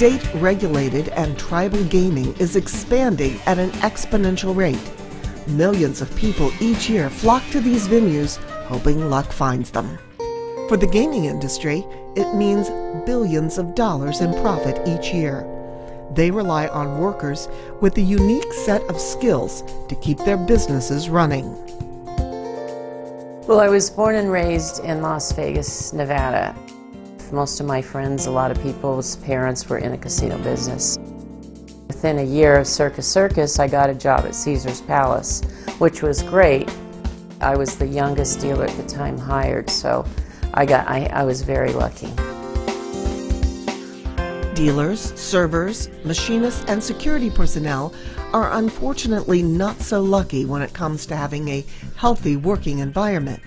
State-regulated and tribal gaming is expanding at an exponential rate. Millions of people each year flock to these venues, hoping luck finds them. For the gaming industry, it means billions of dollars in profit each year. They rely on workers with a unique set of skills to keep their businesses running. Well, I was born and raised in Las Vegas, Nevada. Most of my friends, a lot of people's parents were in the casino business. Within a year of Circus, I got a job at Caesar's Palace, which was great. I was the youngest dealer at the time hired, so I was very lucky. Dealers, servers, machinists, and security personnel are unfortunately not so lucky when it comes to having a healthy working environment.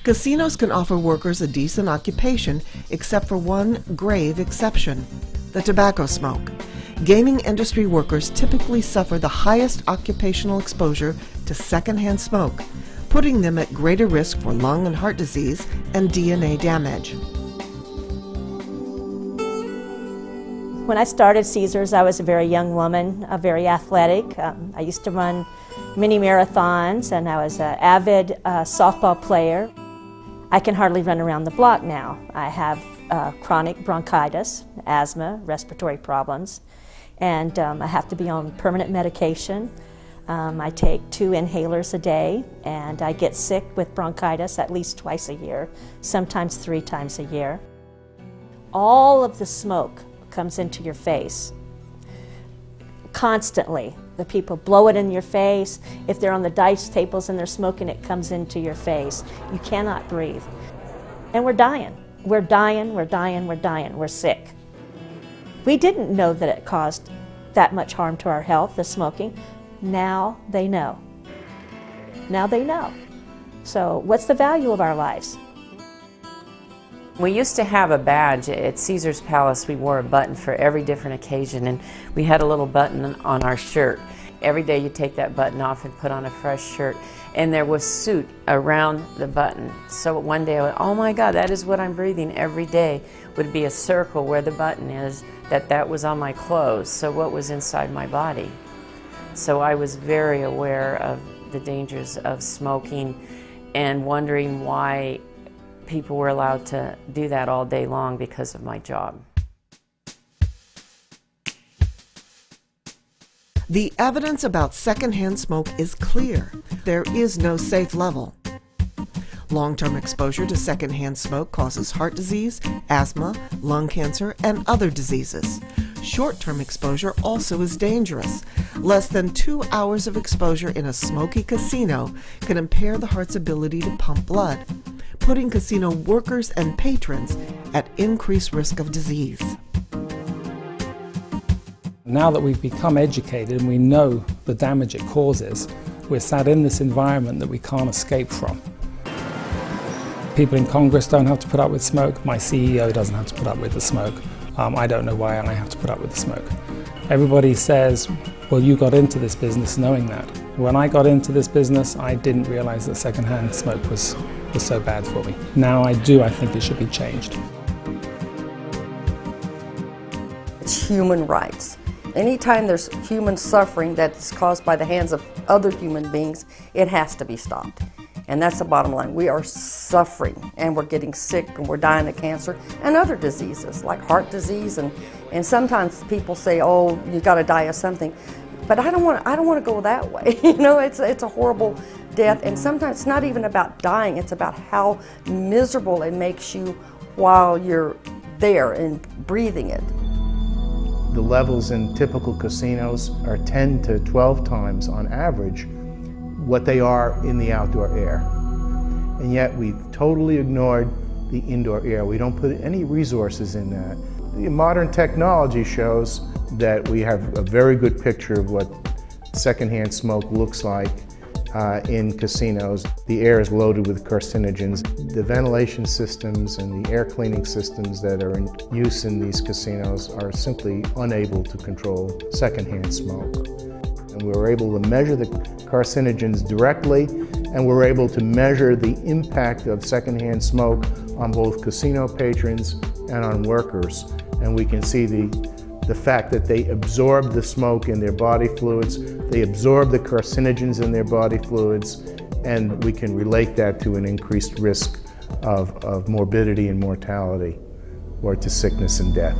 Casinos can offer workers a decent occupation, except for one grave exception: the tobacco smoke. Gaming industry workers typically suffer the highest occupational exposure to secondhand smoke, putting them at greater risk for lung and heart disease and DNA damage. When I started Caesars, I was a very young woman, very athletic. I used to run mini marathons, and I was an avid softball player. I can hardly run around the block now. I have chronic bronchitis, asthma, respiratory problems, and I have to be on permanent medication. I take 2 inhalers a day, and I get sick with bronchitis at least twice a year, sometimes 3 times a year. All of the smoke comes into your face constantly. The people blow it in your face. If they're on the dice tables and they're smoking, it comes into your face. You cannot breathe. And we're dying. We're dying, we're dying, we're dying. We're sick. We didn't know that it caused that much harm to our health, the smoking. Now they know. Now they know. So what's the value of our lives? We used to have a badge at Caesar's Palace. We wore a button for every different occasion, and we had a little button on our shirt. Every day you take that button off and put on a fresh shirt, and there was soot around the button. So one day I went, oh my God, that is what I'm breathing every day, would be a circle where the button is, that was on my clothes, so what was inside my body. So I was very aware of the dangers of smoking and wondering why people were allowed to do that all day long because of my job. The evidence about secondhand smoke is clear. There is no safe level. Long-term exposure to secondhand smoke causes heart disease, asthma, lung cancer, and other diseases. Short-term exposure also is dangerous. Less than 2 hours of exposure in a smoky casino can impair the heart's ability to pump blood, putting casino workers and patrons at increased risk of disease. Now that we've become educated and we know the damage it causes, we're sat in this environment that we can't escape from. People in Congress don't have to put up with smoke. My CEO doesn't have to put up with the smoke. I don't know why I have to put up with the smoke. Everybody says, well, you got into this business knowing that. When I got into this business, I didn't realize that secondhand smoke was so bad for me. Now I do. I think it should be changed. It's human rights. Anytime there's human suffering that's caused by the hands of other human beings, it has to be stopped. And that's the bottom line. We are suffering, and we're getting sick, and we're dying of cancer and other diseases like heart disease. And sometimes people say, oh, you got to die of something. But I don't want to go that way. You know, it's a horrible death. And sometimes it's not even about dying. It's about how miserable it makes you while you're there and breathing it. The levels in typical casinos are 10 to 12 times on average what they are in the outdoor air. And yet we've totally ignored the indoor air. We don't put any resources in that. The modern technology shows that we have a very good picture of what secondhand smoke looks like in casinos. The air is loaded with carcinogens. The ventilation systems and the air cleaning systems that are in use in these casinos are simply unable to control secondhand smoke. And we were able to measure the carcinogens directly, and we're able to measure the impact of secondhand smoke on both casino patrons and on workers. And we can see the the fact that they absorb the smoke in their body fluids, they absorb the carcinogens in their body fluids, and we can relate that to an increased risk of morbidity and mortality, or to sickness and death.